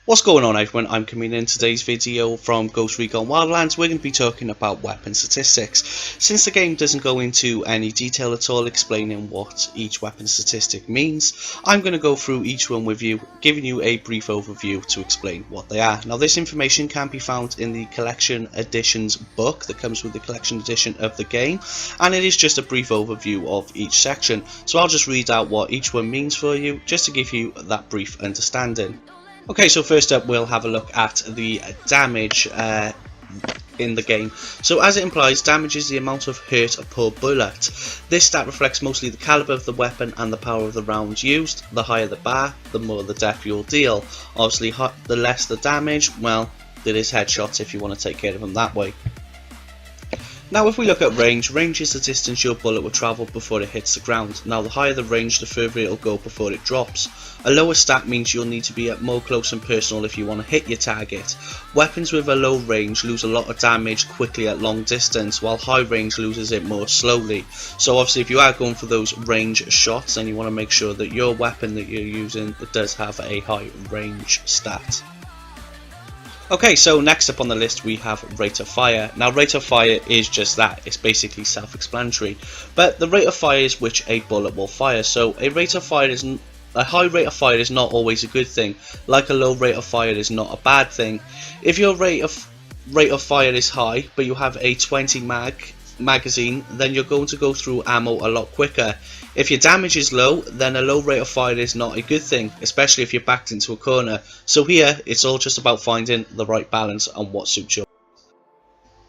What's going on everyone, I'm coming in today's video from Recon Wildlands. We're going to be talking about weapon statistics. Since the game doesn't go into any detail at all explaining what each weapon statistic means, I'm going to go through each one with you, giving you a brief overview to explain what they are. Now this information can be found in the collection editions book that comes with the collection edition of the game, and it is just a brief overview of each section. So I'll just read out what each one means for you, just to give you that brief understanding. Okay, so first up we'll have a look at the damage in the game. So as it implies, damage is the amount of hurt per bullet. This stat reflects mostly the caliber of the weapon and the power of the rounds used. The higher the bar, the more the death you'll deal. Obviously the less the damage, well, there is headshots if you want to take care of them that way. Now if we look at range, range is the distance your bullet will travel before it hits the ground. Now the higher the range, the further it will go before it drops. A lower stat means you'll need to be at more close and personal if you want to hit your target. Weapons with a low range lose a lot of damage quickly at long distance, while high range loses it more slowly. So obviously if you are going for those range shots, then you want to make sure that your weapon that you're using does have a high range stat. Okay, so next up on the list we have rate of fire. Now rate of fire is just that, it's basically self-explanatory, but the rate of fire is which a bullet will fire. So a high rate of fire is not always a good thing, like a low rate of fire is not a bad thing. If your rate of fire is high but you have a 20 magazine, then you're going to go through ammo a lot quicker. If your damage is low, then a low rate of fire is not a good thing, especially if you're backed into a corner. So here, it's all just about finding the right balance on what suits you.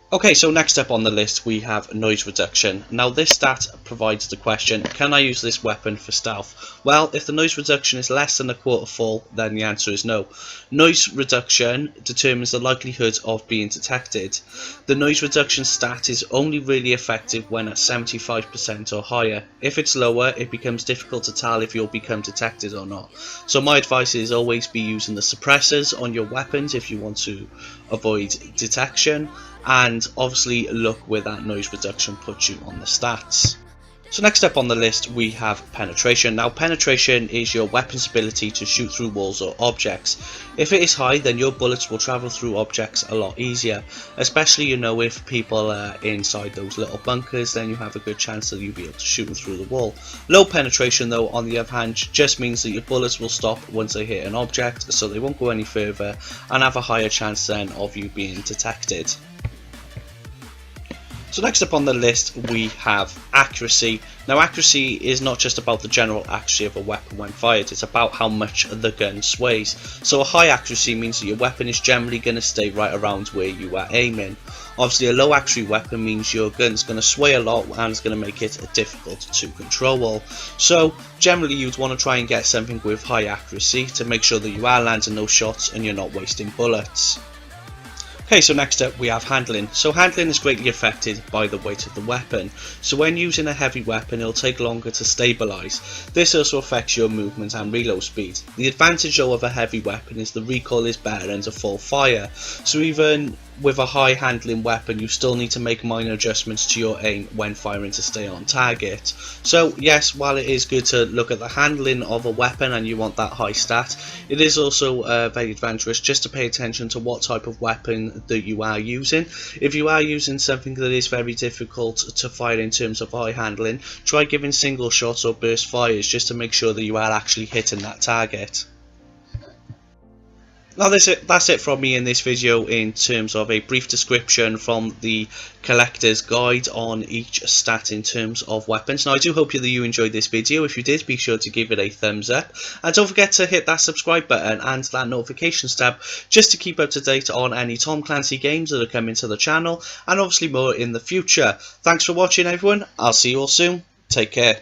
Okay, so next up on the list we have noise reduction. Now this stat provides the question, can I use this weapon for stealth? Well, if the noise reduction is less than a quarter full, then the answer is no. Noise reduction determines the likelihood of being detected. The noise reduction stat is only really effective when at 75% or higher. If it's lower, it becomes difficult to tell if you'll become detected or not. So my advice is always be using the suppressors on your weapons if you want to avoid detection, and obviously look where that noise reduction puts you on the stats. So next up on the list we have penetration. Now penetration is your weapon's ability to shoot through walls or objects. If it is high, then your bullets will travel through objects a lot easier, especially if people are inside those little bunkers, then you have a good chance that you'll be able to shoot them through the wall. Low penetration though, on the other hand, just means that your bullets will stop once they hit an object, so they won't go any further and have a higher chance then of you being detected. So next up on the list we have accuracy. Now accuracy is not just about the general accuracy of a weapon when fired, it's about how much the gun sways. So a high accuracy means that your weapon is generally going to stay right around where you are aiming. Obviously a low accuracy weapon means your gun's going to sway a lot and it's going to make it difficult to control. So generally you'd want to try and get something with high accuracy to make sure that you are landing those shots and you're not wasting bullets. Okay, so next up we have handling. So handling is greatly affected by the weight of the weapon. So when using a heavy weapon, it'll take longer to stabilise. This also affects your movement and reload speed. The advantage though of a heavy weapon is the recoil is better under full fire. So even with a high handling weapon, you still need to make minor adjustments to your aim when firing to stay on target. So yes, while it is good to look at the handling of a weapon and you want that high stat, it is also very advantageous just to pay attention to what type of weapon that you are using. If you are using something that is very difficult to fire in terms of high handling, try giving single shots or burst fires just to make sure that you are actually hitting that target. Now that's it from me in this video in terms of a brief description from the collector's guide on each stat in terms of weapons. Now I do hope that you enjoyed this video. If you did, be sure to give it a thumbs up and don't forget to hit that subscribe button and that notifications tab just to keep up to date on any Tom Clancy games that are coming to the channel and obviously more in the future. Thanks for watching everyone, I'll see you all soon, take care.